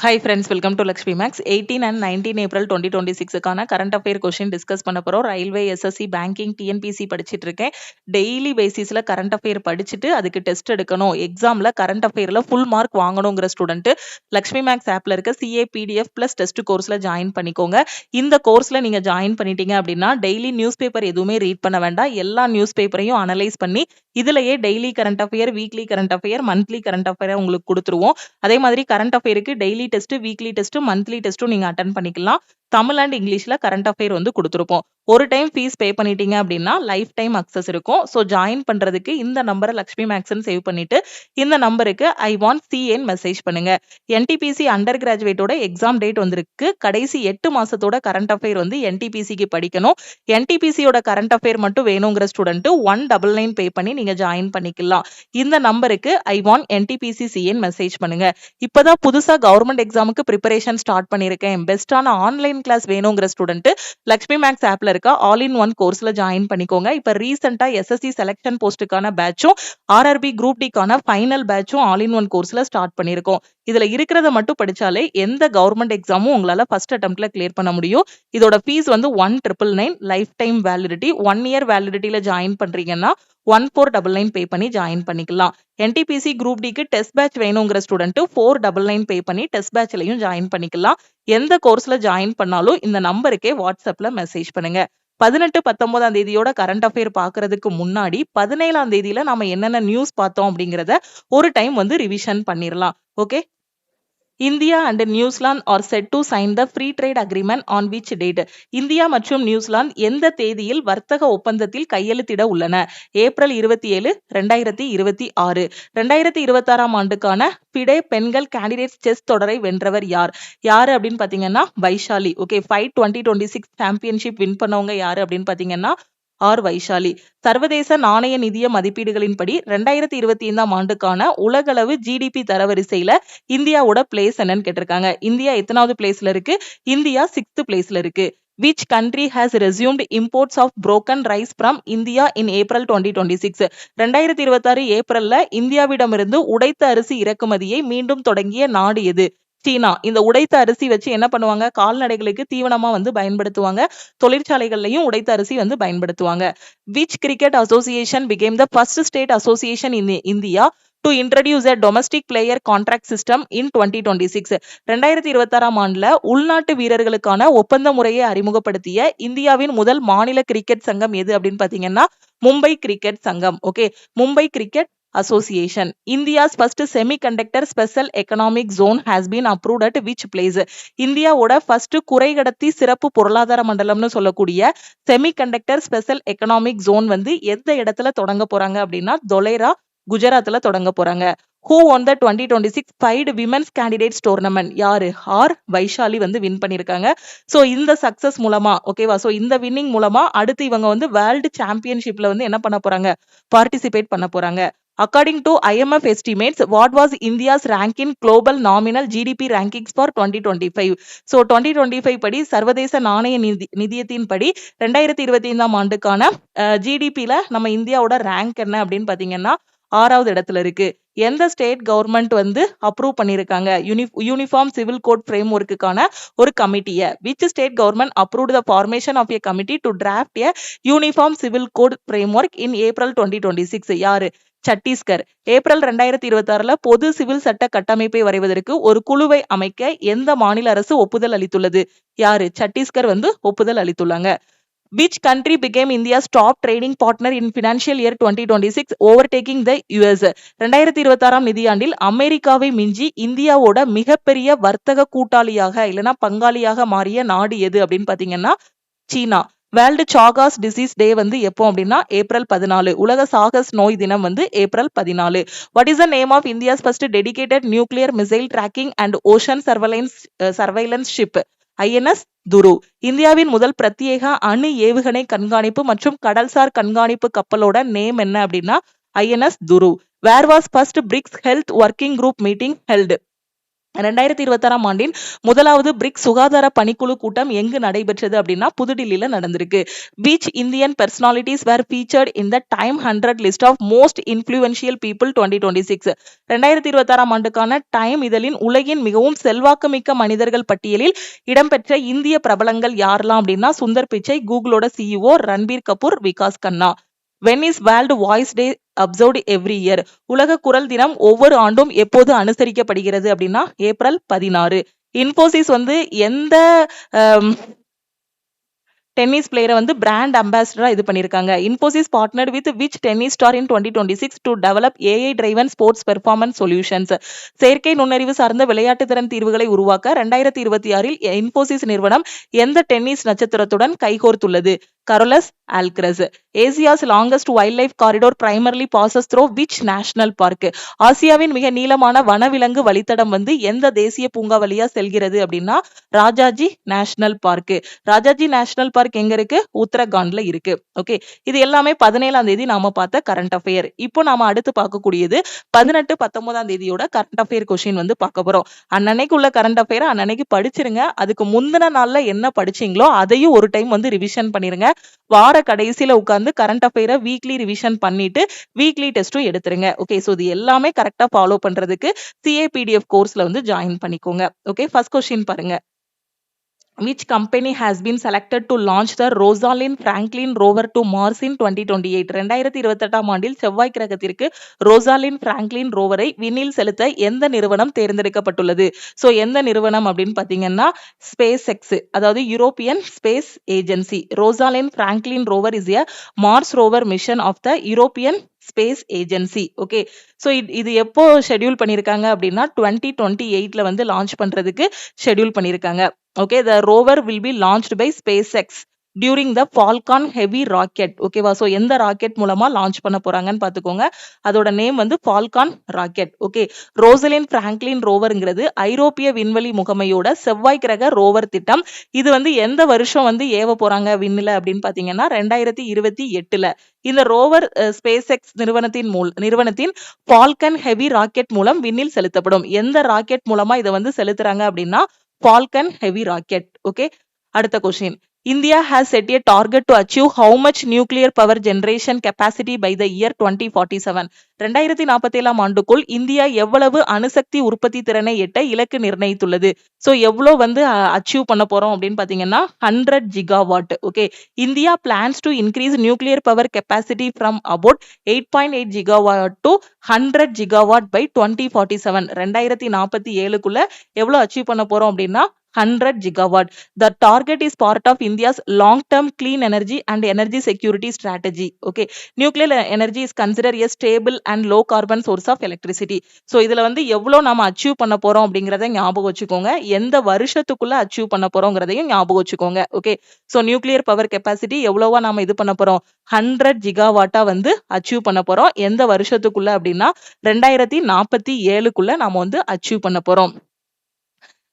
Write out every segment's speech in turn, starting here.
Hi friends, welcome to Lakshmi Max. 18 and 19 April 2026க்கான current affair question discuss பண்ண போறோம். Railway, SSC, banking, TNPSC படிச்சிட்டு இருக்கேன். Daily பேசிஸ்ல கரண்ட் அஃபேர் படிச்சுட்டு அதுக்கு டெஸ்ட் எடுக்கணும். எக்ஸாம்ல கரண்ட் அஃபேர்ல ஃபுல் மார்க் வாங்கணுங்கிற ஸ்டூடெண்ட் லக்ஷ்மி மேக்ஸ் ஆப்ல இருக்க சிஏ பிடிஎஃப் பிளஸ் டெஸ்ட் கோர்ஸ்ல ஜாயின் பண்ணிக்கோங்க. இந்த கோர்ஸ்ல நீங்க ஜாயின் பண்ணிட்டீங்க அப்படின்னா டெய்லி நியூஸ் பேப்பர் எதுவுமே ரீட் பண்ண வேண்டாம். எல்லா நியூஸ் பேப்பரையும் அனலைஸ் பண்ணி இதுலயே daily current affair, weekly current affair, monthly current affair உங்களுக்கு கொடுத்துருவோம். அதே மாதிரி கரண்ட் அஃபேருக்கு daily test, weekly test, monthly டெஸ்ட்டும் நீங்க அட்டெண்ட் பண்ணிக்கலாம். தமிழ் அண்ட் இங்கிலீஷ்ல கரண்ட் அஃபேர் வந்து கொடுத்துருப்போம். ஒரு டைம் ஃபீஸ் பே பண்ணிட்டீங்க அப்படின்னா லைஃப் டைம் அக்சஸ் இருக்கும். ஸோ ஜாயின் பண்றதுக்கு இந்த நம்பரை லக்ஷ்மி மேக்ஸ்ன்னு சேவ் பண்ணிட்டு இந்த நம்பருக்கு ஐ வாண்ட் சிஏன்னு மெசேஜ் பண்ணுங்க. என்டிபிசி அண்டர் கிராஜுவேட்டோட எக்ஸாம் டேட் வந்திருக்கு. கடைசி 8 மாசத்தோட கரண்ட் அஃபேர் வந்து என்டிபிசிக்கு படிக்கணும். என்டிபிசியோட கரண்ட் அஃபேர் மட்டும் வேணுங்கிற ஸ்டூடெண்ட் 199 பே பண்ணி நீங்க ஜாயின் பண்ணிக்கலாம். இந்த நம்பருக்கு ஐ வாண்ட் என்டிபிசி சிஏன்னு மெசேஜ் பண்ணுங்க. இப்பதான் புதுசா கவர்மெண்ட் எக்ஸாமுக்கு ப்ரிப்பரேஷன் ஸ்டார்ட் பண்ணிருக்கேன். பெஸ்டான ஆன்லைன் கிளாஸ் வேணுங்கிற ஸ்டூடெண்ட் லக்ஷ்மி மேக்ஸ் ஆப்ல இருக்க ஆல் இன் ஒன் கோர்ஸ்ல ஜாயின் பண்ணிக்கோங்க. இப்ப ரீசெண்டா எஸ்எஸ்சி செலக்ஷன் போஸ்டுக்கான பேட்சும் ஆர்ஆர்பி குரூப் டிக்கான ஃபைனல் பேட்சும் ஆல் இன் ஒன் கோர்ஸ்ல ஸ்டார்ட் பண்ணிருக்கோம். இதுல இருக்கிறத மட்டும் படிச்சாலே எந்த கவர்மெண்ட் எக்ஸாமும் உங்களால ஃபர்ஸ்ட் அட்டெம்ப்ட்ல கிளியர் பண்ண முடியும். இதோட ஃபீஸ் வந்து 1999, லைஃப் டைம் வேலிடிட்டி. 1 இயர் வேலிடிட்டியில ஜாயின் பண்றீங்கன்னா 1499 பே பண்ணி ஜாயின் பண்ணிக்கலாம். என்டிபிசி குரூப் டிக்கு டெஸ்ட் பேட்ச் வேணுங்கிற ஸ்டூடெண்ட் 499 பே பண்ணி டெஸ்ட் பேட்ச்லயும் ஜாயின் பண்ணிக்கலாம். எந்த கோர்ஸ்ல ஜாயின் பண்ணாலும் இந்த நம்பருக்கே வாட்ஸ்அப்ல மெசேஜ் பண்ணுங்க. 18, 19ஆம் தேதியோட கரண்ட் அஃபேர் பாக்குறதுக்கு முன்னாடி 17ஆம் தேதியில நாம என்னென்ன நியூஸ் பார்த்தோம் அப்படிங்கறத ஒரு டைம் வந்து ரிவிஷன் பண்ணிரலாம். Okay. India and New Zealand are set to sign the free trade agreement on which date? India மற்றும் நியூசிலாந்து எந்த தேதியில் வர்த்தக ஒப்பந்தத்தில் கையெழுத்திட உள்ளன? ஏப்ரல் 27, 2026. 2026ஆம் ஆண்டுக்கான ஃபிடே பெண்கள் கேண்டிடேட்ஸ் செஸ் தொடரை வென்றவர் யார்? யாரு அப்படின்னு பாத்தீங்கன்னா Vaishali. Okay, fight 2026 championship win பண்ணவங்க யாரு அப்படின்னு பாத்தீங்கன்னா ஆர் வைஷாலி. சர்வதேச நாணய நிதிய மதிப்பீடுகளின்படி 2025ஆம் ஆண்டுக்கான உலகளவு ஜிடிபி தரவரிசையில இந்தியாவோட பிளேஸ் என்னன்னு கேட்டிருக்காங்க. இந்தியா எத்தனாவது பிளேஸ்ல இருக்கு? இந்தியா 6th பிளேஸ்ல இருக்கு. Which country has resumed imports of broken rice from India in April 2026? 2026 ஏப்ரல்ல இந்தியாவிடமிருந்து உடைத்த அரிசி இறக்குமதியை மீண்டும் தொடங்கிய நாடு எது? சீனா. இந்த உடைத்த அரிசி வச்சு என்ன பண்ணுவாங்க? கால்நடைகளுக்கு தீவனமா வந்து பயன்படுத்துவாங்க. தொழிற்சாலைகள்லயும் உடைத்த அரிசி வந்து பயன்படுத்துவாங்க. Which cricket association became the first state association in India to introduce a domestic player contract system in 2026? 2026ஆம் ஆண்டுல உள்நாட்டு வீரர்களுக்கான ஒப்பந்த முறையை அறிமுகப்படுத்திய இந்தியாவின் முதல் மாநில கிரிக்கெட் சங்கம் எது அப்படின்னு பாத்தீங்கன்னா மும்பை கிரிக்கெட் சங்கம். Okay, Mumbai cricket Association. India's first semiconductor special economic zone has been approved at which place? இந்தியாவோட ஃபர்ஸ்ட் குறைகடத்தி சிறப்பு பொருளாதார மண்டலம்னு சொல்லக்கூடிய செமிகண்டக்டர் ஸ்பெஷல் எக்கனாமிக் ஜோன் வந்து எந்த இடத்துல தொடங்க போறாங்க அப்படின்னா தொலைரா, குஜராத்ல தொடங்க போறாங்க. Who won the 2026 FIDE Women's Candidates Tournament? யாரு? ஆர் வைஷாலி வந்து வின் பண்ணிருக்காங்க. சோ இந்த சக்சஸ் மூலமா, ஓகேவா, சோ இந்த வின்னிங் மூலமா அடுத்து இவங்க வந்து வேர்ல்டு சாம்பியன்ஷிப்ல வந்து என்ன பண்ண போறாங்க? பார்ட்டிசிபேட் பண்ண போறாங்க. According to IMF estimates, what was India's rank in global nominal GDP rankings for 2025? So 2025 படி சர்வதேச நாணய நிதியத்தின் படி 2025ஆம் ஆண்டுக்கான ஜிடிபில நம்ம இந்தியாவோட ரேங்க் என்ன அப்படின்னு பாத்தீங்கன்னா 6வது இடத்துல இருக்கு. எந்த ஸ்டேட் கவர்மெண்ட் வந்து அப்ரூவ் பண்ணிருக்காங்க யூனிஃபார்ம் சிவில் கோட் ஃப்ரேம் ஒர்க்குக்கான ஒரு கமிட்டியை? Which state government approved the formation of a committee to draft a uniform civil code framework in April 2026? யாரு? சத்தீஸ்கர். ஏப்ரல் 2026ல பொது சிவில் சட்ட கட்டமைப்பை வரைவதற்கு ஒரு குழுவை அமைக்க எந்த மாநில அரசு ஒப்புதல் அளித்துள்ளது? யாரு? சத்தீஸ்கர் வந்து ஒப்புதல் அளித்துள்ளாங்க. Which country became India's top trading partner in financial year 2026, overtaking the US? 2026ஆம் நிதியாண்டில் அமெரிக்காவை மிஞ்சி இந்தியாவோட மிகப்பெரிய வர்த்தக கூட்டாளியாக இல்லனா பங்காளியாக மாறிய நாடு எது அப்படின்னு பாத்தீங்கன்னா சீனா. வேர்ல்டு சாகஸ் டிசீஸ் டே வந்து எப்போ அப்படின்னா ஏப்ரல் 14. உலக சாகஸ் நோய் தினம் வந்து April 14. What is the name of India's first dedicated nuclear missile tracking and ocean surveillance ship? INS Dhruv. இந்தியாவின் முதல் பிரத்யேக அணு ஏவுகணை கண்காணிப்பு மற்றும் கடல்சார் கண்காணிப்பு கப்பலோட நேம் என்ன அப்படின்னா INS Dhruv. Where was first BRICS health working group meeting held? 2026ஆம் ஆண்டின் முதலாவது பிரிக்ஸ் சுகாதார பணிக்குழு கூட்டம் எங்கு நடைபெற்றது அப்படின்னா புதுடில்லியில நடந்திருக்கு. Which Indian personalities were featured in the Time 100 list of most influential people 2026? 2026ஆம் ஆண்டுக்கான டைம் இதழின் உலகின் மிகவும் செல்வாக்குமிக்க மனிதர்கள் பட்டியலில் இடம்பெற்ற இந்திய பிரபலங்கள் யாரெல்லாம் அப்படின்னா Sundar Pichai, கூகுளோட CEO, Ranbir Kapoor, Vikas Kanna. When is World Voice Day observed every year? உலக குரல் தினம் ஒவ்வொரு ஆண்டும் எப்போது அனுசரிக்கப்படுகிறது அப்படின்னா ஏப்ரல் 16. இன்போசிஸ் வந்து எந்த டென்னிஸ் பிளேயரை வந்து பிராண்ட் அம்பாசிடரா இது பண்ணிருக்காங்க. Infosys partnered with which tennis star in 2026 to develop AI driven sports performance solutions. செயற்கை நுண்ணறிவு சார்ந்த விளையாட்டு திறன் தீர்வுகளை உருவாக்க 2026இல் இன்போசிஸ் நிறுவனம் எந்த டென்னிஸ் நட்சத்திரத்துடன் கைகோர்த்துள்ளது? Carlos Alcaraz. Asia's longest wildlife corridor primarily passes through which national park. ஆசியாவின் மிக நீளமான வனவிலங்கு வழித்தடம் வந்து எந்த தேசிய பூங்கா வழியா செல்கிறது அப்படின்னா Rajaji national park. Rajaji national park எங்க இருக்கு? உத்தரகாண்ட்ல இருக்கு. ஓகே, இது எல்லாமே 17ஆம் தேதி நாம பார்த்த கரண்ட் அஃபேர். இப்போ நாம அடுத்து பார்க்கக்கூடியது 18, 19ஆம் தேதியோட கரண்ட் அஃபேர் கொஸ்டின் வந்து பார்க்க போறோம். அன்னன்னைக்கு உள்ள கரண்ட் அஃபேர் அன்னன்னைக்கு படிச்சிருங்க. அதுக்கு முந்தின நாள்ல என்ன படிச்சீங்களோ அதையும் ஒரு டைம் வந்து ரிவிஷன் பண்ணிருங்க. வார கடைசியில உட்கார்ந்து கரண்ட் அஃபேரை வீக்லி ரிவிஷன் பண்ணிட்டு வீக்லி டெஸ்டும் எடுத்துருங்க. ஓகே, சோ இது எல்லாமே கரெக்டா ஃபாலோ பண்றதுக்கு CAPDF கோர்ஸ்ல வந்து ஜாயின் பண்ணிக்கோங்க. ஓகே, ஃபர்ஸ்ட் கொஸ்டின் பாருங்க. Which company has been selected to launch the Rosalind Franklin rover to Mars in 2028? 2028ஆம் ஆண்டில் செவ்வாய் கிரகத்திற்கு ரோசாலின் பிராங்க்லின் ரோவரை விண்ணில் செலுத்த எந்த நிறுவனம் தேர்ந்தெடுக்கப்பட்டுள்ளது? சோ எந்த நிறுவனம் அப்படின்னு பாத்தீங்கன்னா ஸ்பேஸ் எக்ஸ், அதாவது European Space Agency. Rosalind Franklin rover is a Mars rover mission of the European Space Agency. Okay, so இது எப்போ ஷெட்யூல் பண்ணிருக்காங்க அப்படின்னா 2028ல வந்து லான்ச் பண்றதுக்கு ஷெட்யூல் பண்ணிருக்காங்க. Okay, the rover will be launched by SpaceX during the Falcon Heavy rocket. ஓகேவா, so எந்த rocket மூலமா லான்ச் பண்ண போறாங்கன்னு பாத்துக்கோங்க. அதோட நேம் வந்து Falcon rocket. Okay, Rosalind Franklin ரோவர்ங்கிறது ஐரோப்பிய விண்வெளி முகமையோட செவ்வாய் கிரக ரோவர் திட்டம். இது வந்து எந்த வருஷம் வந்து ஏவ போறாங்க விண்ணில அப்படின்னு பாத்தீங்கன்னா 2028ல. இந்த ரோவர் ஸ்பேஸ் எக்ஸ் நிறுவனத்தின் ஃபால்கன் ஹெவி ராக்கெட் மூலம் விண்ணில் செலுத்தப்படும். எந்த ராக்கெட் மூலமா இதை வந்து செலுத்துறாங்க அப்படின்னா Falcon Heavy rocket. Okay, அடுத்த question. India has set a target to achieve how much nuclear power generation capacity by the year 2047? 2047ஆம் ஆண்டுக்குள் இந்தியா எவ்வளவு அணுசக்தி உற்பத்தி திறனை எட்ட இலக்கு நிர்ணயித்துள்ளது? சோ எவ்வளவு வந்து அச்சீவ் பண்ண போறோம் அப்படின்னு பாத்தீங்கன்னா 100 gigawatt. Okay, India plans to increase nuclear power capacity from about 8.8 gigawatt to 100 gigawatt by 2047. 2047க்குள்ள எவ்வளவு அச்சீவ் பண்ண போறோம் அப்படின்னா 100 gigawatt. The target is part of India's long-term clean energy and energy security strategy. Okay, nuclear energy is considered a stable and low carbon source of electricity. So இதுல வந்து எவ்வளவு நாம achieve பண்ண போறோம் அப்படிங்கறத ஞாபகம் வச்சுக்கோங்க. எந்த வருஷத்துக்குள்ள அச்சீவ் பண்ண போறோங்கிறதையும் ஞாபகம் வச்சுக்கோங்க. Okay, so nuclear power capacity எவ்வளவா நாம இது பண்ண போறோம்? 100 gigawatt வந்து அச்சீவ் பண்ண போறோம். எந்த வருஷத்துக்குள்ள அப்படின்னா 2047க்குள்ள நாம வந்து அச்சீவ் பண்ண போறோம்.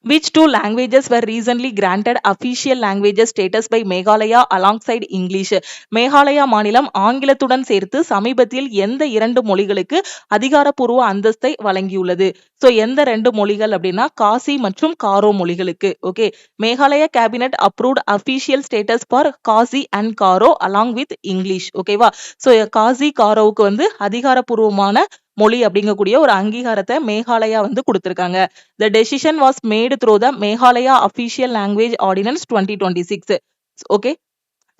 Which two languages were recently granted official languages status by Meghalaya alongside English? Meghalaya மாநிலம் ஆங்கிலத்துடன் சேர்த்து சமீபத்தில் எந்த 2 மொழிகளுக்கு அதிகாரப்பூர்வ அந்தஸ்தை வழங்கியுள்ளது? சோ எந்த 2 மொழிகள் அப்படின்னா காசி மற்றும் காரோ மொழிகளுக்கு. Okay, Meghalaya cabinet approved official status for Khasi and Garo along with English. ஓகேவா, சோ காசி காரோவுக்கு வந்து அதிகாரப்பூர்வமான மொழி அப்படிங்கக்கூடிய ஒரு அங்கீகாரத்தை மேகாலயா வந்து கொடுத்திருக்காங்க. The decision was made through the Meghalaya Official Language Ordinance 2026. Okay,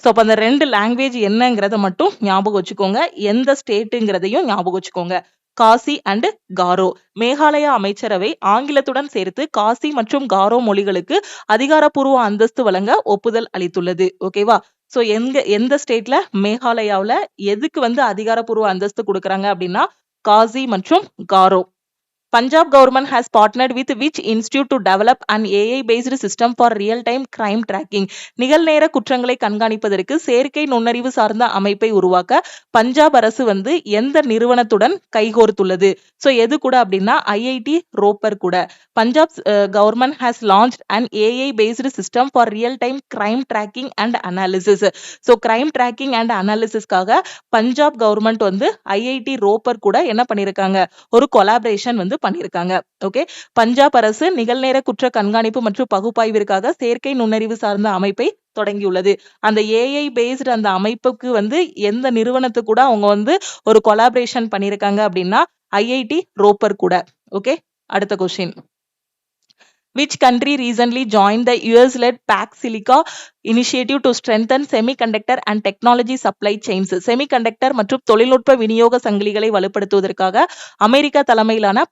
so அப்ப அந்த 2 லாங்குவேஜ் என்னங்கிறத மட்டும் ஞாபகம் வச்சுக்கோங்க. எந்த ஸ்டேட்டுங்கிறதையும் ஞாபகம் வச்சுக்கோங்க. காசி அண்ட் காரோ. மேகாலயா அமைச்சரவை ஆங்கிலத்துடன் சேர்த்து காசி மற்றும் காரோ மொழிகளுக்கு அதிகாரப்பூர்வ அந்தஸ்து வழங்க ஒப்புதல் அளித்துள்ளது. ஓகேவா, சோ எந்த ஸ்டேட்ல மேகாலயாவுல எதுக்கு வந்து அதிகாரப்பூர்வ அந்தஸ்து கொடுக்கறாங்க அப்படின்னா காசி மற்றும் காரோ. Punjab government has partnered with which institute to develop an AI-based system for real-time crime tracking? நிகழ்நேர குற்றங்களை கண்காணிப்பதற்கு செயற்கை நுண்ணறிவு சார்ந்த அமைப்பை உருவாக்க பஞ்சாப் அரசு வந்து எந்த நிறுவனத்துடன் கைகோர்த்துள்ளது? சோ எது கூட அப்படின்னா IIT ரோப்பர் கூட. Punjab government has launched an AI-based system for real-time crime tracking and analysis. So crime tracking and analysisக்காக பஞ்சாப் கவர்மெண்ட் வந்து IIT ரோப்பர் கூட என்ன பண்ணிருக்காங்க? ஒரு கொலாபரேஷன் வந்து பண்ணியிருக்காங்க. ஓகே. பஞ்சாப் அரசு நிகழ்நேர குற்ற கண்காணிப்பு மற்றும் பகுப்பாய்விற்காக செயற்கை நுண்ணறிவு சார்ந்த அமைப்பை தொடங்கியுள்ளது. அந்த ஏஐ பேஸ்டு அந்த அமைப்புக்கு வந்து எந்த நிறுவனத்து கூட அவங்க வந்து ஒரு கொலாபரேஷன் பண்ணியிருக்காங்க அப்படின்னா ஐஐடி ரோப்பர் கூட. ஓகே. அடுத்த question. Which country recently joined the US-led Pax Silica initiative to strengthen semiconductor and technology supply chains? Semiconductor மற்றும் தொழில்நுட்ப விநியோக சங்கிலிகளை வலுப்படுத்துவதற்காக அமெரிக்கா தலைமையிலான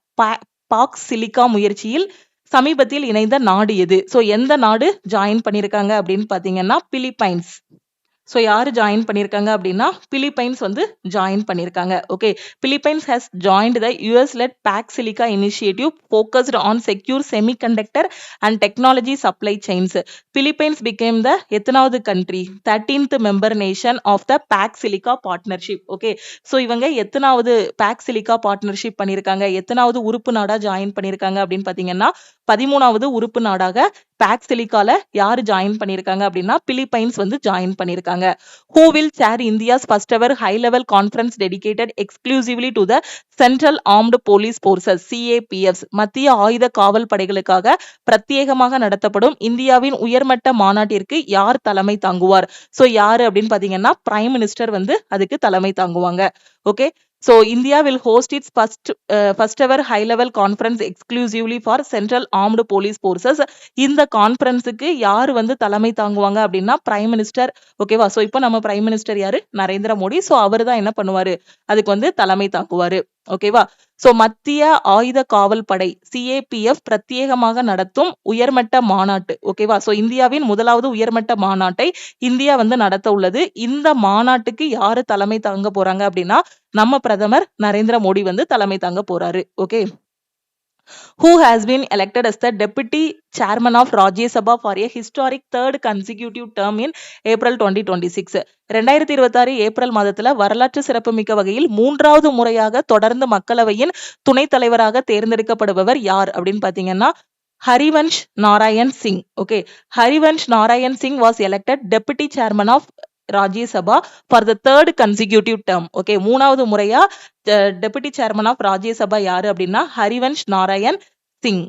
பாக்ஸ் சிலிக்கா முயற்சியில் சமீபத்தில் இணைந்த நாடு எது? ஸோ எந்த நாடு ஜாயின் பண்ணியிருக்காங்க அப்படின்னு பார்த்தீங்கன்னா பிலிப்பைன்ஸ். ஸோ யார் ஜாயின் பண்ணியிருக்காங்க அப்படின்னா பிலிப்பைன்ஸ் வந்து ஜாயின் பண்ணியிருக்காங்க. Okay. Philippines has joint the US-led Pax Silica initiative focused on secure semiconductor and technology supply chains. Philippines became the எத்தனாவது country? 13th member nation of the Pax Silica partnership. Okay. So இவங்க எத்தனாவது Pax Silica partnership பண்ணியிருக்காங்க, எத்தனாவது உறுப்பு நாடா join பண்ணியிருக்காங்க அப்படின்னு பார்த்தீங்கன்னா 13வது உறுப்பு நாடாக Pax Silicaல யார் ஜாயின் பண்ணியிருக்காங்க அப்படின்னா பிலிப்பைன்ஸ் வந்து ஜாயின் பண்ணியிருக்காங்க. Who will chair India's first ever high level conference dedicated exclusively to the Central Armed Police Forces CAPFs? மத்திய ஆயுத காவல் படைகளுக்காக பிரத்யேகமாக நடத்தப்படும் இந்தியாவின் உயர்மட்ட மாநாட்டிற்கு யார் தலைமை தாங்குவார்? சோ யாரு அப்படின்னு பாத்தீங்கன்னா பிரைம் மினிஸ்டர் வந்து அதுக்கு தலைமை தாங்குவாங்க. Okay. So India will host its first ever high level conference exclusively for Central Armed Police Forces. இந்த கான்ஃபரன்ஸுக்கு யார் வந்து தலைமை தாங்குவாங்க அப்படின்னா பிரைம் மினிஸ்டர். ஓகேவா. ஸோ இப்போ நம்ம பிரைம் மினிஸ்டர் யாரு? நரேந்திர மோடி. ஸோ அவர் தான் என்ன பண்ணுவாரு? அதுக்கு வந்து தலைமை தாங்குவாரு. ஓகேவா. ஸோ மத்திய ஆயுத காவல் படை சிஏபிஎஃப் பிரத்யேகமாக நடத்தும் உயர்மட்ட மாநாட்டு. ஓகேவா. ஸோ இந்தியாவின் முதலாவது உயர்மட்ட மாநாட்டை இந்தியா வந்து நடத்த உள்ளது. இந்த மாநாட்டுக்கு யாரு தலைமை தாங்க போறாங்க அப்படின்னா நம்ம பிரதமர் நரேந்திர மோடி வந்து தலைமை தாங்க போறாரு. Okay. Who has been elected as the deputy chairman of Rajya Sabha for a historic third consecutive term in April 2026? 2026 April மாதத்துல வரலாற்று சிறப்புமிக்க வகையில் மூன்றாவது முறையாக தொடர்ந்து மக்களவையின் துணைத் தலைவராக தேர்ந்தெடுக்கப்படுபவர் யார் அப்படின்னு பாத்தீங்கன்னா Harivansh Narayan Singh. Okay. Harivansh Narayan Singh was elected deputy chairman of Rajya Sabha for the third consecutive term. Okay. மூணாவது முறையா deputy chairman of Rajya Sabha யாரு அப்படின்னா ஹரிவன்ஷ் நாராயண் சிங்.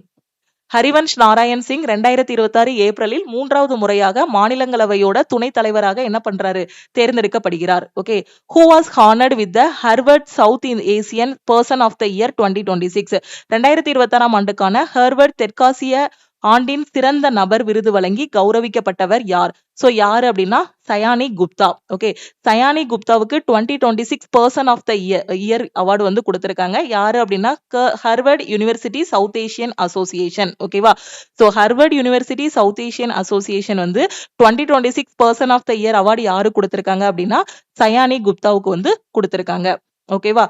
ஹரிவன்ஷ் நாராயண் சிங் 2026 ஏப்ரலில் மூன்றாவது முறையாக மாநிலங்களவையோட துணைத் தலைவராக என்ன பண்றாரு? தேர்ந்தெடுக்கப்படுகிறார். Okay. Who was honored with the Harvard South Asian Person of the Year 2026? 2026 ஆண்டுக்கான ஹார்வர்ட் தெற்காசிய ஆண்டின் சிறந்த நபர் விருது வழங்கி கௌரவிக்கப்பட்டவர் யார்? சோ யாரு அப்படின்னா சயானி குப்தா. ஓகே. சயானி குப்தாவுக்கு 2026 person of the year award வந்து கொடுத்திருக்காங்க. யாரு அப்படின்னா Harvard University South Asian Association. ஓகேவா. So Harvard University South Asian Association வந்து 2026 person of the year award யாரு கொடுத்திருக்காங்க அப்படின்னா சயானி குப்தாவுக்கு வந்து கொடுத்திருக்காங்க. ஓகேவா.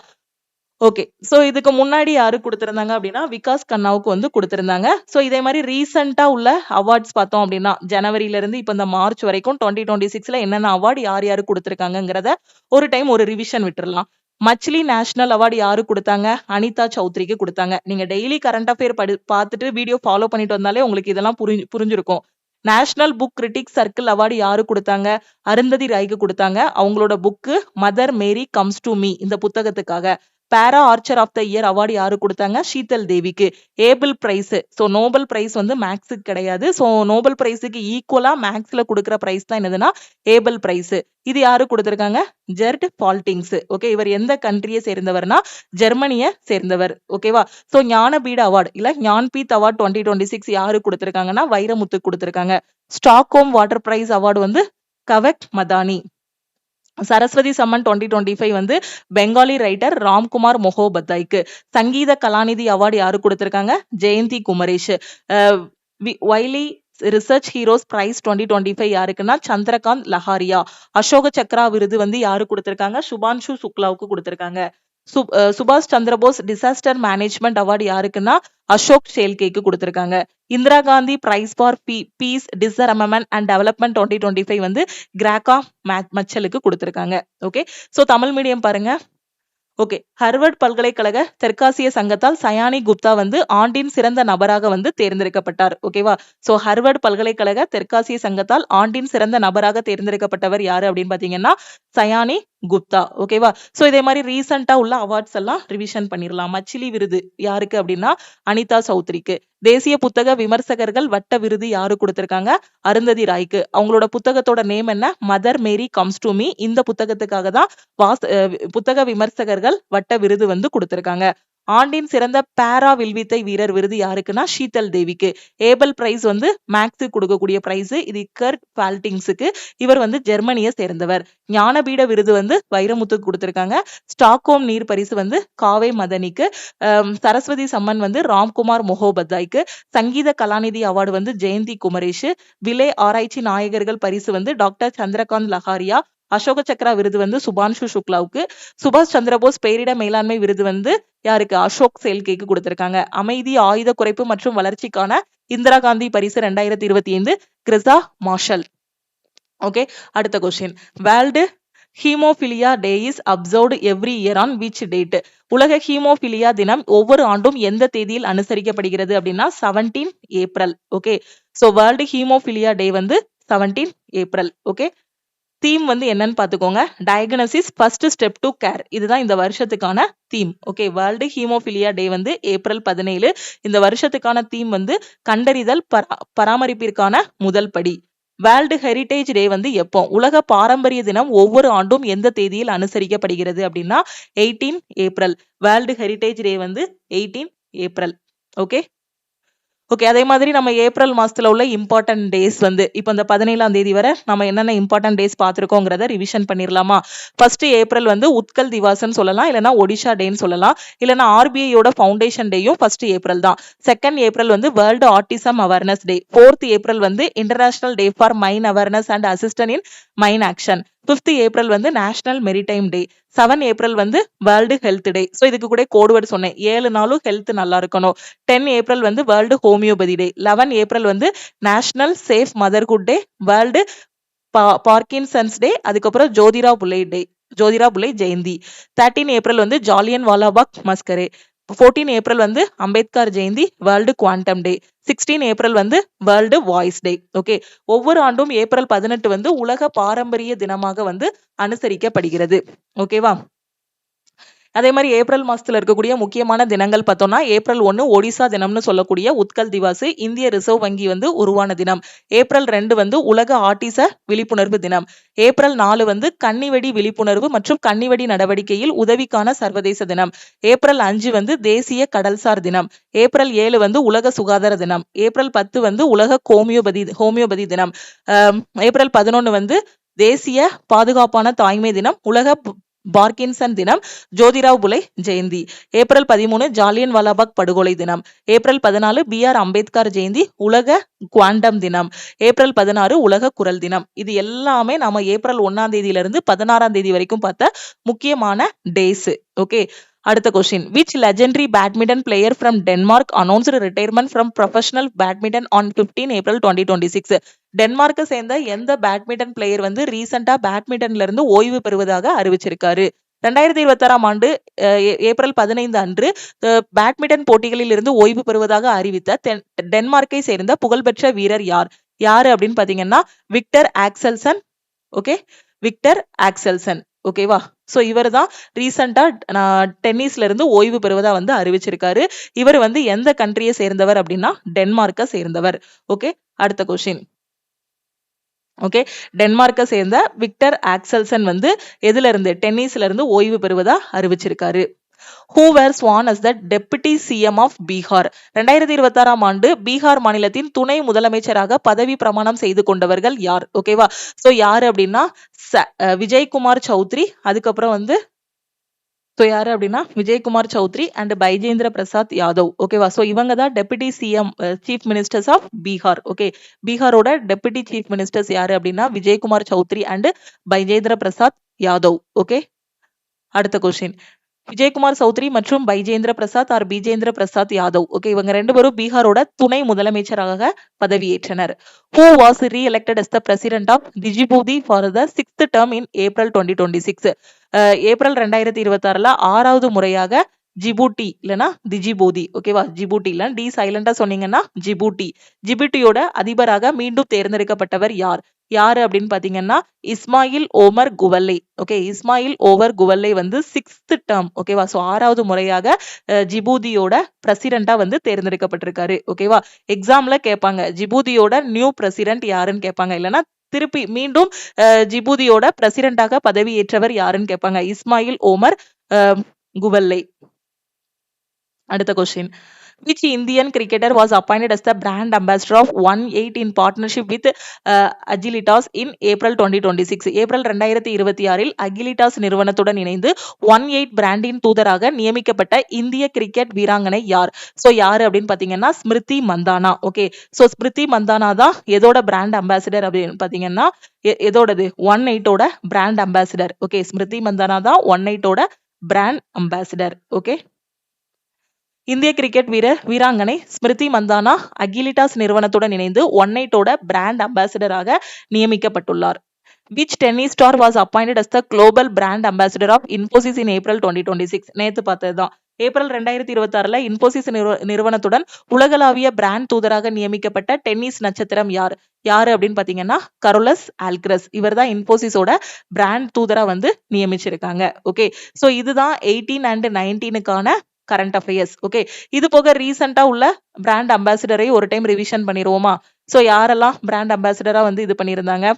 ஓகே. சோ இதுக்கு முன்னாடி யாரு கொடுத்திருந்தாங்க அப்படின்னா விகாஸ் கண்ணாவுக்கு வந்து கொடுத்திருந்தாங்க. சோ இதே மாதிரி ரீசெண்டா உள்ள அவார்ட்ஸ் பார்த்தோம் அப்படின்னா ஜனவரியில இருந்து இப்ப இந்த மார்ச் வரைக்கும் 2026ல என்னென்ன அவார்டு யார் யாரு கொடுத்திருக்காங்கிறத ஒரு டைம் ஒரு ரிவிஷன் விட்டுறலாம். மச்லி நேஷனல் அவார்டு யாரு கொடுத்தாங்க? அனிதா சௌத்ரிக்கு கொடுத்தாங்க. நீங்க டெய்லி கரண்ட் அஃபேர் பார்த்துட்டு வீடியோ ஃபாலோ பண்ணிட்டு வந்தாலே உங்களுக்கு இதெல்லாம் புரிஞ்சிருக்கும். National book critics circle award யாரு கொடுத்தாங்க? அருந்ததி ராய்க்கு கொடுத்தாங்க. அவங்களோட book mother Mary comes to me இந்த புத்தகத்துக்காக. Para archer of the year award யாரு கொடுத்தாங்க? ஷீதல் தேவிக்கு. Abel prize. So Nobel prize வந்து மேக்ஸுக்கு கிடையாது. சோ நோபல் பிரைஸுக்கு ஈக்குவலா மேக்ஸ்ல கொடுக்குற பிரைஸ் தான் என்னதுன்னா ஏபிள் பிரைஸ். இது யாரு கொடுத்திருக்காங்க? ஜெர்ட் பால்டிங்ஸ். ஓகே. இவர் எந்த கண்ட்ரியை சேர்ந்தவர்னா ஜெர்மனியை சேர்ந்தவர். ஓகேவா. சோ ஞானபீட அவார்டு இல்ல ஞான்பீத் அவார்டு 2026 யாரு கொடுத்திருக்காங்கன்னா வைரமுத்து கொடுத்திருக்காங்க. ஸ்டாக்ஹோம் வாட்டர் பிரைஸ் அவார்டு வந்து கவக் மதானி. சரஸ்வதி சம்மன் 2025 வந்து பெங்காலி ரைட்டர் ராம்குமார் மொஹோபத்தாய்க்கு. சங்கீத கலாநிதி அவார்டு யாரு கொடுத்திருக்காங்க? Jayanthi Kumaresh. Wiley research heroes prize 2025 யாருக்குன்னா சந்திரகாந்த் லஹாரியா. அசோக சக்ரா விருது வந்து யாரு கொடுத்திருக்காங்க? சுபான்ஷு சுக்லாவுக்கு கொடுத்திருக்காங்க. சுபாஷ் சந்திரபோஸ் டிசாஸ்டர் மேனேஜ்மெண்ட் அவார்டு யாருக்குன்னா அசோக் ஷேல்கேக்கு கொடுத்திருக்காங்க. Indira Gandhi prize for peace disarmament and development 2025 வந்து கிராக்கா மச்சலுக்கு கொடுத்திருக்காங்க. ஓகே. சோ தமிழ் மீடியம் பாருங்க. ஓகே. ஹார்வர்ட் பல்கலைக்கழக தெற்காசிய சங்கத்தால் சயானி குப்தா வந்து ஆண்டின் சிறந்த நபராக வந்து தேர்ந்தெடுக்கப்பட்டார். ஓகேவா. சோ ஹார்வர்ட் பல்கலைக்கழக தெற்காசிய சங்கத்தால் ஆண்டின் சிறந்த நபராக தேர்ந்தெடுக்கப்பட்டவர் யாரு அப்படின்னு பாத்தீங்கன்னா சயானி குப்தா. ஓகேவா? சோ இதே மாதிரி ரீசெண்டா உள்ள அவார்ட்ஸ் எல்லாம் ரிவிஷன் பண்ணிடலாம். மச்சிலி விருது யாருக்கு அப்படின்னா அனிதா சௌத்ரிக்கு. தேசிய புத்தக விமர்சகர்கள் வட்ட விருது யாரு கொடுத்திருக்காங்க? அருந்ததி ராய்க்கு. அவங்களோட புத்தகத்தோட நேம் என்ன? Mother Mary comes to me. இந்த புத்தகத்துக்காக தான் புத்தக விமர்சகர்கள் வட்ட விருது வந்து கொடுத்திருக்காங்க. ஆண்டின் சிறந்த பாரா வில்வித்தை வீரர் விருது யாருக்குன்னா ஷீதல் தேவிக்கு. ஏபல் பிரைஸ் வந்து மேக்ஸு கொடுக்கக்கூடிய பிரைஸ். இது கர்ட் பால்டிங்ஸுக்கு. இவர் வந்து ஜெர்மனியை சேர்ந்தவர். ஞானபீட விருது வந்து வைரமுத்துக்கு கொடுத்திருக்காங்க. ஸ்டாக்ஹோம் நீர் பரிசு வந்து காவே மதனிக்கு. சரஸ்வதி சம்மன் வந்து ராம்குமார் முகோபத்யாய்க்கு. சங்கீத கலாநிதி அவார்டு வந்து ஜெயந்தி குமரேஷ். விலே ஆராய்ச்சி நாயகர்கள் பரிசு வந்து டாக்டர் சந்திரகாந்த் லஹாரியா. அசோக சக்ரா விருது வந்து சுபான்ஷு சுக்லாவுக்கு. சுபாஷ் சந்திரபோஸ் பேரிட மேலாண்மை விருது வந்து யாருக்கு? அசோக் சேல்கேக்கு கொடுத்திருக்காங்க. அமைதி, ஆயுத குறைப்பு மற்றும் வளர்ச்சிக்கான இந்திரா காந்தி பரிசு 2025 கிரிசா மார்ஷல். ஓகே, அடுத்த question. World haemophilia day is observed every year on which date? உலக ஹீமோபிலியா தினம் ஒவ்வொரு ஆண்டும் எந்த தேதியில் அனுசரிக்கப்படுகிறது அப்படின்னா 17 April. Okay, so world haemophilia day வந்து 17 ஏப்ரல். ஓகே, தீம் வந்து என்னன்னு பாத்துக்கோங்க. Diagnosis first step to care. இதுதான் இந்த வருஷத்துக்கான theme. Okay, world haemophilia day வந்து ஏப்ரல் 17. இந்த வருஷத்துக்கான தீம் வந்து கண்டறிதல் பராமரிப்பிற்கான முதல் படி. வேர்ல்டு ஹெரிடேஜ் டே வந்து எப்போ? உலக பாரம்பரிய தினம் ஒவ்வொரு ஆண்டும் எந்த தேதியில் அனுசரிக்கப்படுகிறது அப்படின்னா 18 ஏப்ரல். வேர்ல்டு ஹெரிடேஜ் டே வந்து 18 ஏப்ரல். ஓகே, ஓகே, அதே மாதிரி நம்ம ஏப்ரல் மாசத்துல உள்ள இம்பார்ட்டன்ட் டேஸ் வந்து இப்போ இந்த 17ஆம் தேதி வரை நம்ம என்னென்ன இம்பார்ட்டன்ட் டேஸ் பார்த்திருக்கோங்கிறத ரிவிஷன் பண்ணிடலாமா? ஃபர்ஸ்ட் ஏப்ரல் வந்து உத்கல் திவாஸ்ன்னு சொல்லலாம், இல்லைன்னா ஒடிஷா டேன்னு சொல்லலாம், இல்லைன்னா ஆர்பிஐயோட ஃபவுண்டேஷன் டேயும் ஃபர்ஸ்ட் ஏப்ரல் தான். செகண்ட் ஏப்ரல் வந்து world autism awareness day. Fourth April வந்து international day for mine awareness and assistant in mine action. 5th April வந்து நேஷனல் மெரிடைம் டே. 7 ஏப்ரல் வந்து வேர்ல்டு ஹெல்த் டே. ஸோ இதுக்கு கூட code word சொன்னேன், 7 நாளும் health நல்லா இருக்கணும். 10 ஏப்ரல் வந்து வேர்ல்டு ஹோமியோபதி டே. 11 ஏப்ரல் வந்து நேஷனல் சேஃப் மதர்ஹுட் டே, வேர்ல்டு பார்க்கின்சன்ஸ் டே, அதுக்கப்புறம் ஜோதிரா புலே ஜெயந்தி. 13 ஏப்ரல் வந்து ஜாலியன் வாலாபாக் மஸ்கரே. 14 ஏப்ரல் வந்து அம்பேத்கர் ஜெயந்தி, வேர்ல்டு குவாண்டம் டே. 16 ஏப்ரல் வந்து வேர்ல்டு வாய்ஸ் டே. ஓகே, ஒவ்வொரு ஆண்டும் ஏப்ரல் 18 வந்து உலக பாரம்பரிய தினமாக வந்து அனுசரிக்கப்படுகிறது. ஓகேவா? அதே மாதிரி ஏப்ரல் மாசத்துல இருக்கக்கூடிய முக்கியமான தினங்கள் பார்த்தோம்னா ஏப்ரல் 1 ஒடிசா தினம்னு சொல்லக்கூடிய உத்கல் திவாஸ், இந்திய ரிசர்வ் வங்கி வந்து உருவான தினம். ஏப்ரல் 2 வந்து உலக ஆட்டிச விழிப்புணர்வு தினம். ஏப்ரல் 4 வந்து கன்னிவெடி விழிப்புணர்வு மற்றும் கன்னிவெடி நடவடிக்கையில் உதவிக்கான சர்வதேச தினம். ஏப்ரல் 5 வந்து தேசிய கடல்சார் தினம். ஏப்ரல் 7 வந்து உலக சுகாதார தினம். ஏப்ரல் 10 வந்து உலக ஹோமியோபதி தினம். ஏப்ரல் 11 வந்து தேசிய பாதுகாப்பான தாய்மை தினம், உலக பார்க்கின்சன் தினம், ஜோதிராவ் புலே ஜெயந்தி. ஏப்ரல் 13 ஜாலியன் வாலாபாக் படுகொலை தினம். ஏப்ரல் 14 BR அம்பேத்கர் ஜெயந்தி, உலக குவாண்டம் தினம். ஏப்ரல் 16 உலக குரல் தினம். இது எல்லாமே நாம ஏப்ரல் 1ஆம் தேதியிலிருந்து 16ஆம் தேதி வரைக்கும் பார்த்த முக்கியமான டேஸ். ஓகே, அடுத்த question. Which legendary badminton player from Denmark announced retirement from professional badminton on 15 April 2026? டென்மார்க்கை சேர்ந்த எந்த பேட்மிண்டன் பிளேயர் வந்து ரீசெண்டா பேட்மிண்டன்ல இருந்து ஓய்வு பெறுவதாக அறிவிச்சிருக்காரு? 2026ஆம் ஆண்டு ஏப்ரல் 15 அன்று பேட்மிண்டன் போட்டிகளில் இருந்து ஓய்வு பெறுவதாக அறிவித்த டென்மார்க்கை சேர்ந்த புகழ்பெற்ற வீரர் யாரு அப்படின்னு பாத்தீங்கன்னா Victor Axelsen. Okay, Victor Axelsen. ஓகேவா? சோ இவர் தான் ரீசெண்டா டென்னிஸ்ல இருந்து ஓய்வு பெறுவதா வந்து அறிவிச்சிருக்காரு. இவர் வந்து எந்த கண்ட்ரியை சேர்ந்தவர் அப்படின்னா டென்மார்க்கை சேர்ந்தவர். ஓகே, அடுத்த கொஸ்டின். ஓகே, டென்மார்க்கை சேர்ந்த விக்டர் ஆக்சல்சன் வந்து எதுல இருந்து? டென்னிஸ்ல இருந்து ஓய்வு பெறுவதா அறிவிச்சிருக்காரு. Who were sworn as the Deputy CM of Bihar? 2026ஆம் ஆண்டு பீகார் மாநிலத்தின் துணை முதலமைச்சராக பதவி பிரமாணம் செய்து கொண்டவர்கள் யார்? ஓகேவா? சோ யாரு அப்படின்னா விஜய்குமார் சௌத்ரி, அதுக்கப்புறம் வந்து யாரு அப்படின்னா விஜய்குமார் சௌத்ரி அண்ட் பைஜேந்திர பிரசாத் யாதவ். ஓகேவா? சோ இவங்க தான் deputy CM chief ministers of Bihar. Okay, பீகாரோட டெபுட்டி சீஃப் மினிஸ்டர்ஸ் யாரு அப்படின்னா விஜய்குமார் சௌத்ரி அண்ட் பைஜேந்திர பிரசாத் யாதவ். ஓகே, அடுத்த கொஸ்டின். விஜய்குமார் சௌத்ரி மற்றும் பைஜேந்திர பிரசாத் ஆர் பிஜேந்திர பிரசாத் யாதவ். ஓகே, இவங்க ரெண்டு பேரும் பீகாரோட துணை முதலமைச்சராக பதவியேற்றனர். Who was re-elected as the president of Djibouti for the 6th term in April 2026? April 2026ல 6வது முறையாக ஜிபூட்டி இல்லனா திஜிபூதி. ஓகேவா? ஜிபூட்டி இல்ல டி சைலண்டா சொன்னீங்கன்னா ஜிபூட்டி. ஜிபூட்டியோட அதிபராக மீண்டும் தேர்ந்தெடுக்கப்பட்டவர் யார்? யாரு அப்படின்னு பாத்தீங்கன்னா இஸ்மாயில் ஓமர் குவல்லே. ஓகே, இஸ்மாயில் ஓவர் குவல்லே வந்து 6th டேர்ம். ஓகேவா? சோ 6வது முறையாக ஜிபூதியோட பிரசிடென்டா வந்து தேர்ந்தெடுக்கப்பட்டிருக்காரு. ஓகேவா? எக்ஸாம்ல கேட்பாங்க ஜிபூதியோட நியூ பிரசிடென்ட் யாருன்னு கேட்பாங்க. இல்லனா திருப்பி மீண்டும் ஜிபூதியோட பிரசிடென்டாக பதவி ஏற்றவர் யாருன்னு கேட்பாங்க. இஸ்மாயில் ஓமர் குவல்லே. அடுத்த question. Which Indian cricketer was appointed as the brand ambassador of 18 in partnership with Agilitas in April 2026? April 2026இல் அகிலிட்டாஸ் நிறுவனத்துடன் இணைந்து 18 பிராண்டின் தூதராக நியமிக்கப்பட்ட இந்திய கிரிக்கெட் வீராங்கனை யார்? சோ யாரு அப்படின்னு பாத்தீங்கன்னா ஸ்மிருதி மந்தானா. ஓகே, சோ ஸ்மிருதி மந்தானா தான் எதோட பிராண்ட் அம்பாசிடர் அப்படின்னு பாத்தீங்கன்னா எதோடது 18ஓட brand ambassador. Okay, Smriti Mandhana தான் 18ஓட பிராண்ட் அம்பாசிடர். ஓகே, இந்திய கிரிக்கெட் வீராங்கனை ஸ்மிருதி மந்தானா அகிலிட்டாஸ் நிறுவனத்துடன் இணைந்து 18ஓட பிராண்ட் அம்பாசிடராக நியமிக்கப்பட்டுள்ளார். Which tennis star was appointed as the global brand ambassador of Infosys in April 2026? நேத்து பார்த்ததுதான். ஏப்ரல் 2026ல இன்போசிஸ் நிறுவனத்துடன் உலகளாவிய பிராண்ட் தூதராக நியமிக்கப்பட்ட டென்னிஸ் நட்சத்திரம் யார்? யாரு அப்படின்னு பாத்தீங்கன்னா கரோலஸ் ஆல்கரஸ். இவர் தான் இன்போசிஸோட பிராண்ட் தூதரா வந்து நியமிச்சிருக்காங்க. ஓகே, சோ இதுதான் 18 and 19க்கான கரண்ட் அஃபேர்ஸ். ஓகே, இது போக ரீசெண்டா உள்ள பிராண்ட் அம்பாசிடரை ஒரு டைம் ரிவிஷன் பண்ணிடுவோமா? சோ யாரெல்லாம் பிராண்ட் அம்பாசிடரா வந்து இது பண்ணியிருந்தாங்க?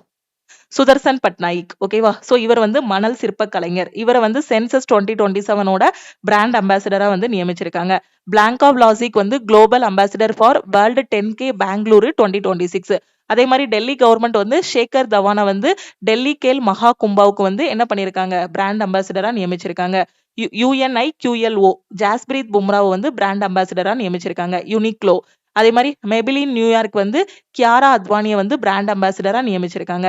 சுதர்சன் பட்நாயிக். ஓகேவா? சோ இவர் வந்து மணல் சிற்ப கலைஞர். இவரை வந்து சென்சஸ் 2027ஓட பிராண்ட் அம்பாசிடரா வந்து நியமிச்சிருக்காங்க. பிளாங்கா விளாசிக் வந்து global ambassador for world 10K Bengaluru 2026. அதே மாதிரி டெல்லி கவர்மெண்ட் வந்து ஷேகர் தவானை வந்து டெல்லி கேல் மகா கும்பாவுக்கு வந்து என்ன பண்ணிருக்காங்க? பிராண்ட் அம்பாசிடரா நியமிச்சிருக்காங்க. UNIQLO ஜாஸ்பிரீத் பும்ராவை வந்து பிராண்ட் அம்பாசிடரா நியமிச்சிருக்காங்க. யூனிக்ளோ. அதே மாதிரி மெபிலின் நியூயார்க் வந்து கியாரா அத்வானியை வந்து பிராண்ட் அம்பாசிடரா நியமிச்சிருக்காங்க.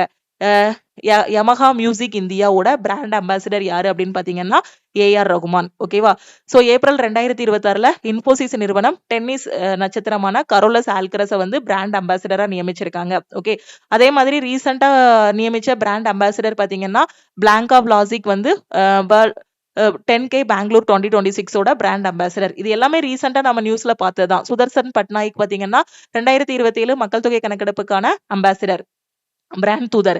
யமஹா மியூசிக் இந்தியாவோட பிராண்ட் அம்பாசிடர் யாரு அப்படின்னு பாத்தீங்கன்னா AR ரகுமான். ஓகேவா? சோ ஏப்ரல் 2026ல இன்போசிஸ் நிறுவனம் டென்னிஸ் நட்சத்திரமான கரோலஸ் ஆல்கரஸை வந்து பிராண்ட் அம்பாசிடரா நியமிச்சிருக்காங்க. ஓகே, அதே மாதிரி ரீசெண்டா நியமிச்ச பிராண்ட் அம்பாசிடர் பாத்தீங்கன்னா பிளாங்கா விளாசிக் வந்து 10K பெங்களூர் 2026ஓட பிராண்ட் அம்பாசிடர். இது எல்லாமே ரீசெண்டா நம்ம நியூஸ்ல பார்த்ததுதான். சுதர்சன் பட்நாயிக் பாத்தீங்கன்னா 2027 மக்கள் தொகை கணக்கெடுப்புக்கான அம்பாசிடர், பிராண்ட் தூதர்.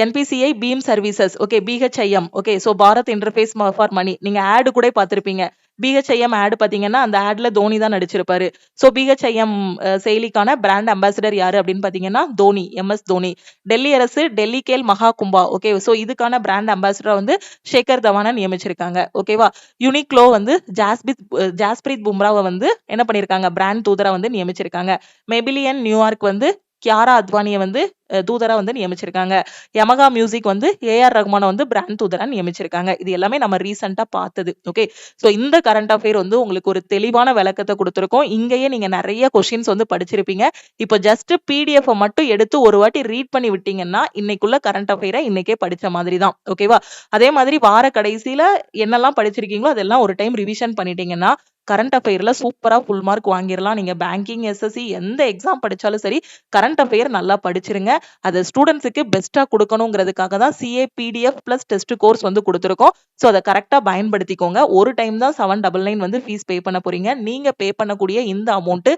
NPCI BHIM services. Okay, BHIM. Okay, so Bharat interface for money. நீங்க ஆடு கூட பார்த்திருப்பீங்க. BHIM ஆடு பாத்தீங்கன்னா அந்த ஆட்ல தோனி தான் நடிச்சிருப்பாரு. சோ BHIM செயலிக்கான பிராண்ட் அம்பாசிடர் யாரு அப்படின்னு பாத்தீங்கன்னா தோனி, MS தோனி. டெல்லி அரசு டெல்லி கேல் மகா கும்பா. ஓகே, சோ இதுக்கான பிராண்ட் அம்பாசிடர் வந்து ஷேகர் தவானை நியமிச்சிருக்காங்க. ஓகேவா? யூனிக்ளோ வந்து ஜாஸ்பிரீத் பும்ராவை வந்து என்ன பண்ணிருக்காங்க? பிராண்ட் தூதரா வந்து நியமிச்சிருக்காங்க. மெபிலியன் நியூயார்க் வந்து கியாரா அத்வானியை வந்து தூதரா வந்து நியமிச்சிருக்காங்க. யமகா மியூசிக் வந்து AR ரகுமான வந்து பிராண்ட் தூதரா நியமிச்சிருக்காங்க. இது எல்லாமே நம்ம ரீசெண்டா பார்த்தது. ஓகே, சோ இந்த கரண்ட் அஃபேர் வந்து உங்களுக்கு ஒரு தெளிவான விளக்கத்தை கொடுத்திருக்கோம். இங்கேயே நீங்க நிறைய கொஸ்டின்ஸ் வந்து படிச்சிருப்பீங்க. இப்போ ஜஸ்ட் PDF மட்டும் எடுத்து ஒரு வாட்டி ரீட் பண்ணி விட்டீங்கன்னா இன்னைக்குள்ள கரண்ட் அஃபேரை இன்னைக்கே படிச்ச மாதிரி தான். ஓகேவா? அதே மாதிரி வார கடைசியில என்னெல்லாம் படிச்சிருக்கீங்களோ அதெல்லாம் ஒரு டைம் ரிவிஷன் பண்ணிட்டீங்கன்னா கரண்ட் அஃபேர்ல சூப்பரா ஃபுல் மார்க் வாங்கிடலாம். நீங்க பேங்கிங், SSC எந்த எக்ஸாம் படிச்சாலும் சரி கரண்ட் அஃபேர் நல்லா படிச்சிருங்க. அது ஸ்டூடெண்ட்ஸுக்கு பெஸ்டா கொடுக்கணுங்கிறதுக்காக தான் CA PDF plus test course வந்து கொடுத்துருக்கோம். ஸோ அதை கரெக்டா பயன்படுத்திக்கோங்க. ஒரு டைம் தான் 799 வந்து ஃபீஸ் பே பண்ண போறீங்க. நீங்க பே பண்ணக்கூடிய இந்த அமௌண்ட்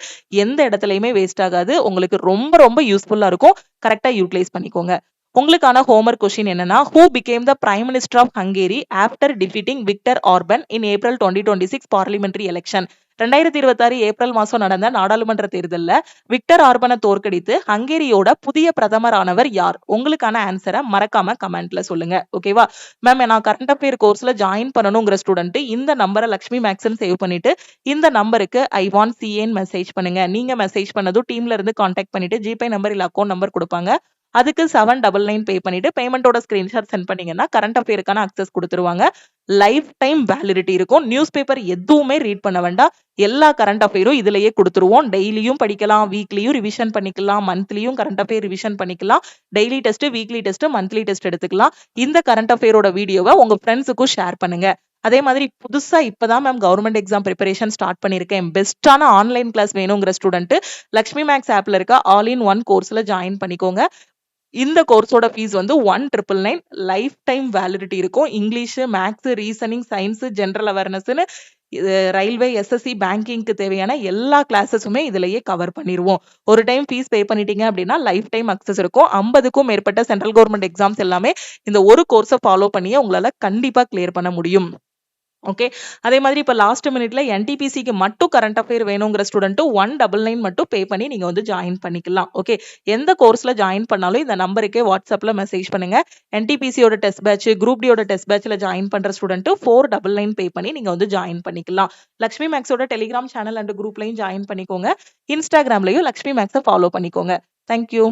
எந்த இடத்துலயுமே வேஸ்ட் ஆகாது. உங்களுக்கு ரொம்ப ரொம்ப யூஸ்ஃபுல்லா இருக்கும். கரெக்டா யூட்டிலைஸ் பண்ணிக்கோங்க. உங்களுக்கான ஹோம்வொர்க் கொஸ்டின் என்னன்னா, who became the prime minister of Hungary after defeating Viktor Orban in April 2026 parliamentary election? 2026 April மாசம் நடந்த நாடாளுமன்ற தேர்தல்ல விக்டர் ஆர்பனை தோற்கடித்து ஹங்கேரியோட புதிய பிரதமரானவர் யார்? உங்களுக்கான ஆன்சரை மறக்காம கமெண்ட்ல சொல்லுங்க. ஓகேவா? மேம், நான் கரண்ட் அஃபேர் கோர்ஸ்ல ஜாயின் பண்ணணுங்கிற ஸ்டூடெண்ட் இந்த நம்பரை லக்ஷ்மி மேக்ஸ்ன்னு சேவ் பண்ணிட்டு இந்த நம்பருக்கு I want CA மெசேஜ் பண்ணுங்க. நீங்க மெசேஜ் பண்ணதும் டீம்ல இருந்து கான்டாக்ட் பண்ணிட்டு ஜிபே நம்பர் இல்ல அக்கௌண்ட் நம்பர் கொடுப்பாங்க. அதுக்கு 799 பே பண்ணிட்டு பேமெண்டோட ஸ்கிரீன்ஷாட் சென்ட் பண்ணீங்கன்னா கரண்ட் அஃபேருக்கான அக்சஸ் கொடுத்துருவாங்க. லைஃப் டைம் வேலிடிட்டி இருக்கும். நியூஸ் பேப்பர் எதுவுமே ரீட் பண்ண வேண்டாம். எல்லா கரண்ட் அஃபேரும் இதுலயே கொடுத்துருவோம். டெய்லியும் படிக்கலாம், வீக்லியும் ரிவிஷன் பண்ணிக்கலாம், மந்த்லியும் கரண்ட் அஃபேர் ரிவிஷன் பண்ணிக்கலாம். Daily test, weekly test, monthly test எடுத்துக்கலாம். இந்த கரண்ட் அஃபேரோட வீடியோவை உங்க ஃப்ரெண்ட்ஸுக்கும் ஷேர் பண்ணுங்க. அதே மாதிரி புதுசா இப்பதான் ma'am government exam preparation start பண்ணிருக்கேன், பெஸ்டான ஆன்லைன் கிளாஸ் வேணுங்கிற ஸ்டூடெண்ட் லக்ஷ்மி மேக்ஸ் ஆப்ல இருக்க ஆல் இன் ஒன் கோர்ஸ்ல ஜாயின் பண்ணிக்கோங்க. இந்த கோர்ஸோட ஃபீஸ் வந்து 1999. லைஃப் டைம் வேலிடிட்டி இருக்கும். English, maths, reasoning, science, general அவேர்னஸ்னு ரயில்வே, எஸ்எஸ்சி, பேங்கிங்க்கு தேவையான எல்லா கிளாஸஸுமே இதுலயே கவர் பண்ணிருவோம். ஒரு டைம் ஃபீஸ் பே பண்ணிட்டீங்க அப்படின்னா லைஃப் டைம் அக்சஸ் இருக்கும். 50க்கும் மேற்பட்ட சென்ட்ரல் கவர்மெண்ட் எக்ஸாம்ஸ் எல்லாமே இந்த ஒரு கோர்ஸை ஃபாலோ பண்ணியே உங்களால கண்டிப்பா கிளியர் பண்ண முடியும். ஓகே. அதே மாதிரி இப்ப லாஸ்ட் மினிட்ல என்டிபிசிக்கு மட்டும் கரண்ட் அஃபேர் வேணுங்கிற ஸ்டூடெண்ட் 199 மட்டும் பே பண்ணி நீங்க வந்து ஜாயின் பண்ணிக்கலாம். ஓகே. எந்த கோர்ஸ்ல ஜாயின் பண்ணாலும் இந்த நம்பருக்கே வாட்ஸ்அப்ல மெசேஜ் பண்ணுங்க. என்டிபிசியோட டெஸ்ட் பேட்ச், குரூப் டியோட டெஸ்ட் பேட்ச்ல ஜாயின் பண்ற ஸ்டூடெண்ட் 499 பே பண்ணி நீங்க வந்து ஜாயின் பண்ணிக்கலாம். லக்ஷ்மி மேக்ஸோட டெலிகிராம் சேனல் அண்ட் குரூப்லயும் ஜாயின் பண்ணிக்கோங்க. இன்ஸ்டாகிராம்லயும் லக்ஷ்மி மேக்ஸை ஃபாலோ பண்ணிக்கோங்க. தேங்க்யூ.